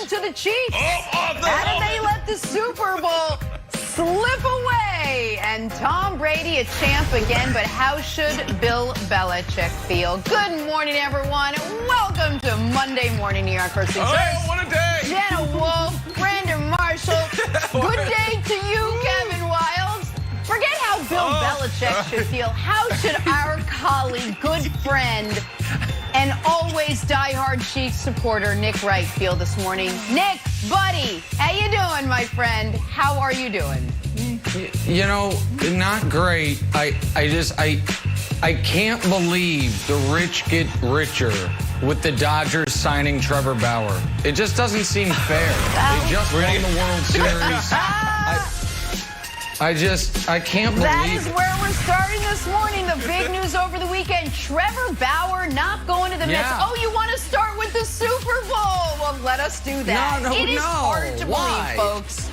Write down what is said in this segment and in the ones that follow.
happened to the Chiefs? How did they let the Super Bowl slip away? And Tom Brady a champ again, but how should Bill Belichick feel? Good morning, everyone. Welcome to Monday Morning New York First Things First. What a day! Jenna Wolf, Brandon Marshall. Good day to you, Kevin Wiles. Forget how Bill Belichick should feel. How should our colleague, good friend, and always diehard Chiefs supporter Nick Wright feel this morning? Nick, buddy, how you doing, my friend? How are you doing? You know, not great. I can't believe the rich get richer with the Dodgers signing Trevor Bauer. It just doesn't seem fair. They just won the World Series. I can't believe that is where we're starting this morning. The big news over the weekend, Trevor Bauer not going to the Mets. Oh, you want to start with the Super Bowl? Well, let us do that. It is hard to believe, folks.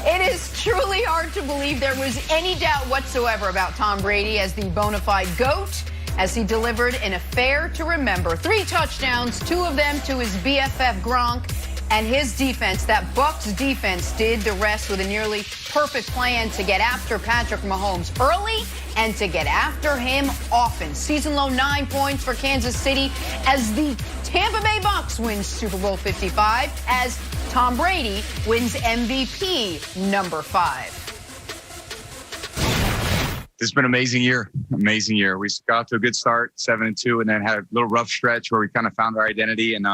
It is truly hard to believe there was any doubt whatsoever about Tom Brady as the bona fide GOAT, as he delivered an affair to remember. 3 touchdowns, 2 of them to his BFF Gronk. And his defense, that Bucs defense, did the rest with a nearly perfect plan to get after Patrick Mahomes early and to get after him often. Season low 9 points for Kansas City as the Tampa Bay Bucs win Super Bowl 55 as Tom Brady wins MVP number 5. It's been an amazing year. Amazing year. We got off to a good start, 7-2, and then had a little rough stretch where we kind of found our identity and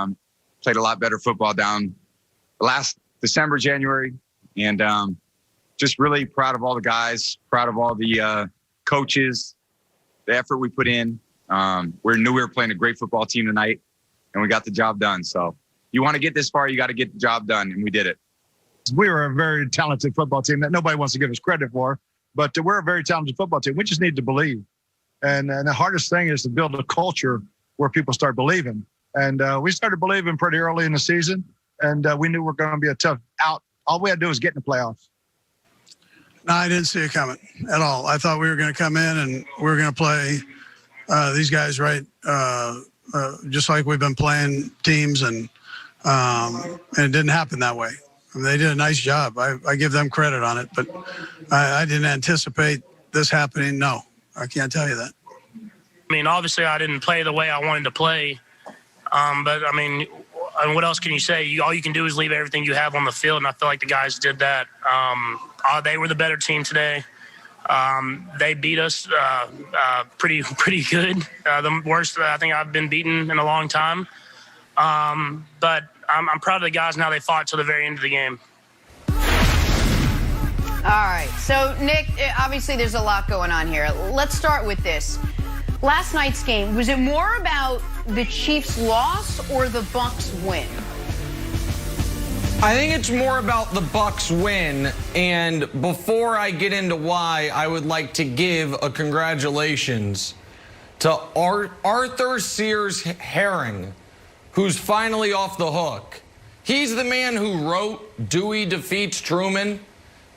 played a lot better football down last December, January, and just really proud of all the guys, proud of all the coaches, the effort we put in. We knew we were playing a great football team tonight, and we got the job done. So you want to get this far, you got to get the job done, and we did it. We were a very talented football team that nobody wants to give us credit for, but we're a very talented football team. We just need to believe. And the hardest thing is to build a culture where people start believing. And we started believing pretty early in the season, and we knew we were going to be a tough out. All we had to do was get in the playoffs. No, I didn't see it coming at all. I thought we were going to come in and we were going to play these guys right, just like we've been playing teams, and it didn't happen that way. I mean, they did a nice job. I give them credit on it, but I didn't anticipate this happening. No, I can't tell you that. I mean, obviously, I didn't play the way I wanted to play. But, I mean, what else can you say? All you can do is leave everything you have on the field, and I feel like the guys did that. They were the better team today. They beat us pretty good. The worst I think I've been beaten in a long time. But I'm proud of the guys now. They fought till the very end of the game. All right. So, Nick, obviously there's a lot going on here. Let's start with this. Last night's game, was it more about the Chiefs' loss or the Bucs' win? I think it's more about the Bucs win, and before I get into why, I would like to give a congratulations to Arthur Sears Herring, who's finally off the hook. He's the man who wrote Dewey Defeats Truman,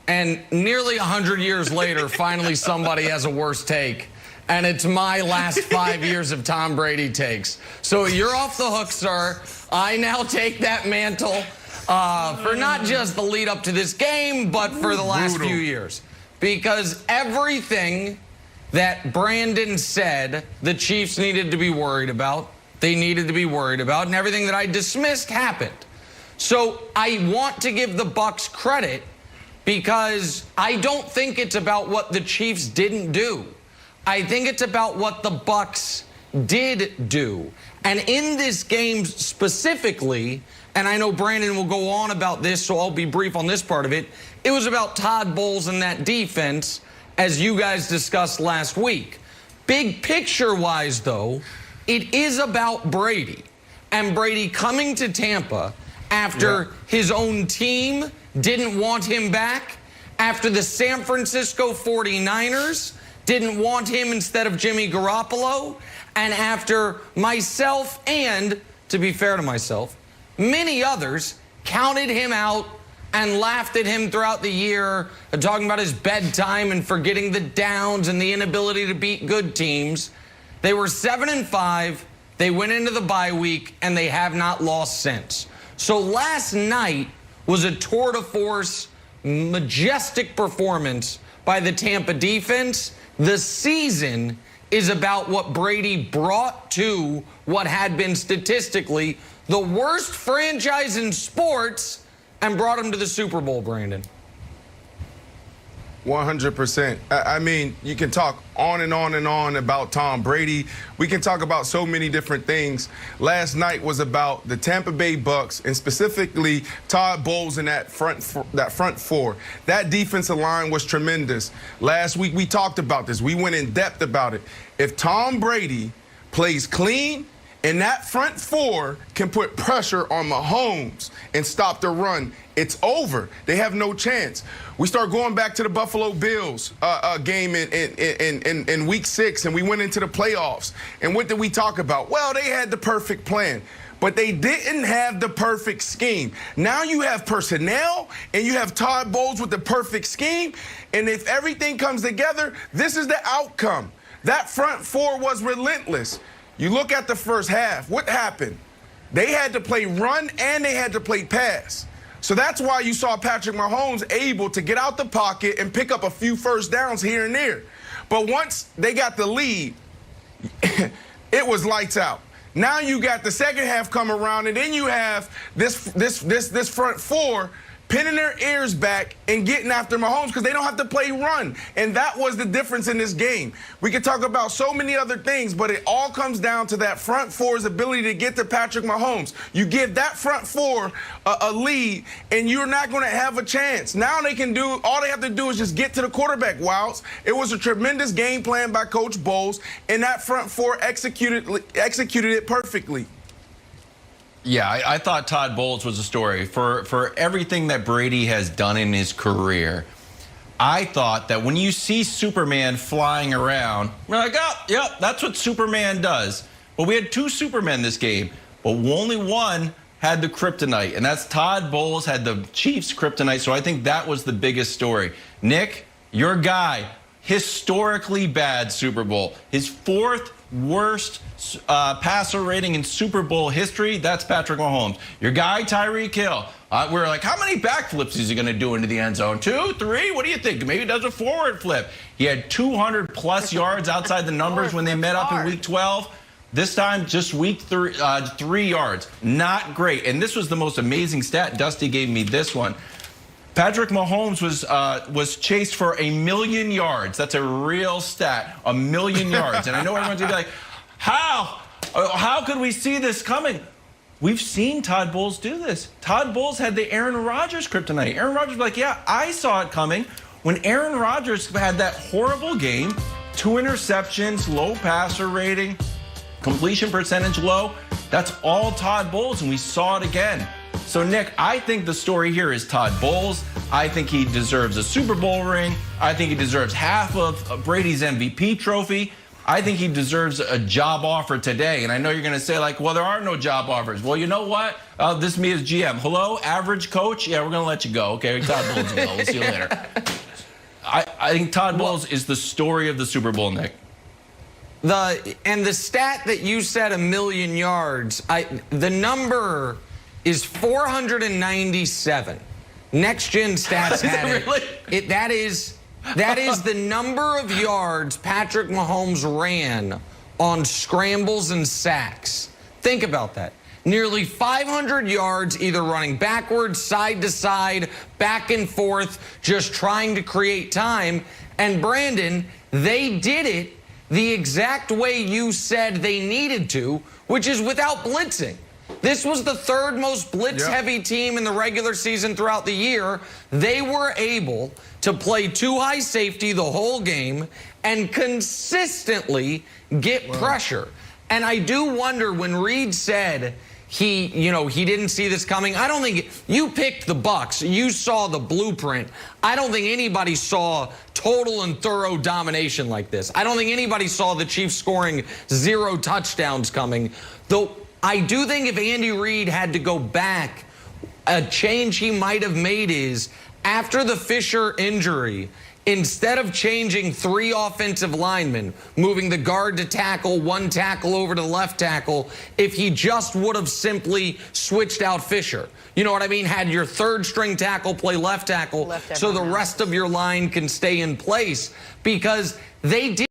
and nearly 100 years later, finally somebody has a worse take. And it's my last 5 years of Tom Brady takes. So you're off the hook, sir. I now take that mantle for not just the lead up to this game, but for the last few years. Because everything that Brandon said the Chiefs needed to be worried about, they needed to be worried about, and everything that I dismissed happened. So I want to give the Bucs credit because I don't think it's about what the Chiefs didn't do. I think it's about what the Bucs did do. And in this game specifically, and I know Brandon will go on about this, so I'll be brief on this part of it, it was about Todd Bowles and that defense, as you guys discussed last week. Big picture-wise, though, it is about Brady. And Brady coming to Tampa after his own team didn't want him back, after the San Francisco 49ers didn't want him instead of Jimmy Garoppolo, and after myself and, to be fair to myself, many others counted him out and laughed at him throughout the year, talking about his bedtime and forgetting the downs and the inability to beat good teams. They were 7-5. They went into the bye week, and they have not lost since. So last night was a tour de force, majestic performance by the Tampa defense. The season is about what Brady brought to what had been statistically the worst franchise in sports and brought him to the Super Bowl, Brandon. 100%. I mean, you can talk on and on and on about Tom Brady. We can talk about so many different things. Last night was about the Tampa Bay Bucks and specifically Todd Bowles in that front four. That defensive line was tremendous. Last week we talked about this. We went in depth about it. If Tom Brady plays clean and that front four can put pressure on Mahomes and stop the run, it's over. They have no chance. We start going back to the Buffalo Bills game in week 6, and we went into the playoffs. And what did we talk about? Well, they had the perfect plan, but they didn't have the perfect scheme. Now you have personnel, and you have Todd Bowles with the perfect scheme, and if everything comes together, this is the outcome. That front four was relentless. You look at the first half, what happened? They had to play run and they had to play pass. So that's why you saw Patrick Mahomes able to get out the pocket and pick up a few first downs here and there. But once they got the lead, it was lights out. Now you got the second half come around, and then you have this front four pinning their ears back and getting after Mahomes because they don't have to play run. And that was the difference in this game. We could talk about so many other things, but it all comes down to that front four's ability to get to Patrick Mahomes. You give that front four a lead, and you're not going to have a chance. Now all they have to do is just get to the quarterback. Wilds. It was a tremendous game plan by Coach Bowles, and that front four executed it perfectly. Yeah, I thought Todd Bowles was a story. For everything that Brady has done in his career, I thought that when you see Superman flying around, you're like, oh, yep, that's what Superman does. But we had 2 Supermen this game, but only one had the kryptonite, and that's Todd Bowles had the Chiefs' kryptonite, so I think that was the biggest story. Nick, your guy, historically bad Super Bowl. His 4th worst passer rating in Super Bowl history, that's Patrick Mahomes. Your guy, Tyreek Hill. We're like, how many backflips is he going to do into the end zone? 2, 3? What do you think? Maybe he does a forward flip. He had 200-plus yards outside the numbers when they met up in Week 12. This time, just week 3 yards. Not great. And this was the most amazing stat. Dusty gave me this one. Patrick Mahomes was chased for 1,000,000 yards. That's a real stat, 1,000,000 yards. And I know everyone's going to be like, how could we see this coming? We've seen Todd Bowles do this. Todd Bowles had the Aaron Rodgers kryptonite. Aaron Rodgers was like, yeah, I saw it coming. When Aaron Rodgers had that horrible game, 2 interceptions, low passer rating, completion percentage low, that's all Todd Bowles, and we saw it again. So, Nick, I think the story here is Todd Bowles. I think he deserves a Super Bowl ring. I think he deserves half of Brady's MVP trophy. I think he deserves a job offer today. And I know you're going to say, like, well, there are no job offers. Well, you know what? This is me as GM. Hello, average coach? Yeah, we're going to let you go. Okay, Todd Bowles will. We'll see you later. I think Todd Bowles is the story of the Super Bowl, Nick. And the stat that you said, 1,000,000 yards, the number is 497. Next Gen Stats had it. Really? That is the number of yards Patrick Mahomes ran on scrambles and sacks. Think about that. Nearly 500 yards either running backwards, side to side, back and forth, just trying to create time. And Brandon, they did it the exact way you said they needed to, which is without blitzing. This was the 3rd most blitz-heavy team in the regular season throughout the year. They were able to play 2 high safety the whole game and consistently get pressure. And I do wonder when Reed said he didn't see this coming. I don't think you picked the Bucks. You saw the blueprint. I don't think anybody saw total and thorough domination like this. I don't think anybody saw the Chiefs scoring 0 touchdowns coming. Though I do think if Andy Reid had to go back, a change he might have made is after the Fisher injury, instead of changing 3 offensive linemen, moving the guard to tackle, 1 tackle over to the left tackle, if he just would have simply switched out Fisher. You know what I mean? Had your 3rd string tackle play left tackle so the rest of your line can stay in place, because they did.